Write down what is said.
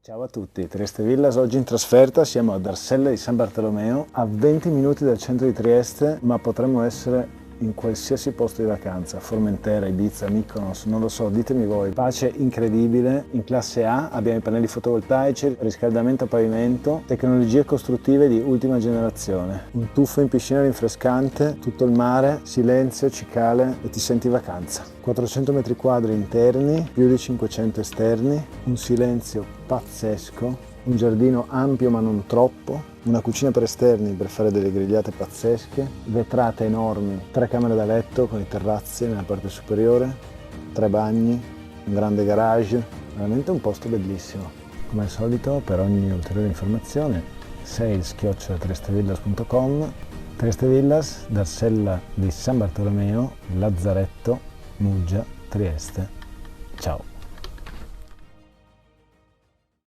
Ciao a tutti, Trieste Villas oggi in trasferta, siamo ad Arsella di San Bartolomeo, a 20 minuti dal centro di Trieste, ma potremmo essere in qualsiasi posto di vacanza, Formentera, Ibiza, Mykonos, non lo so, ditemi voi. Pace incredibile, in classe A abbiamo i pannelli fotovoltaici, riscaldamento a pavimento, tecnologie costruttive di ultima generazione, un tuffo in piscina rinfrescante, tutto il mare, silenzio, cicale e ti senti vacanza. 400 metri quadri interni, più di 500 esterni, un silenzio pazzesco, un giardino ampio ma non troppo, una cucina per esterni per fare delle grigliate pazzesche, vetrate enormi, 3 camere da letto con i terrazzi nella parte superiore, 3 bagni, un grande garage, veramente un posto bellissimo. Come al solito, per ogni ulteriore informazione, sales@triestevillas.com. Trieste Villas, Arsella di San Bartolomeo, Lazzaretto, Muggia, Trieste. Ciao!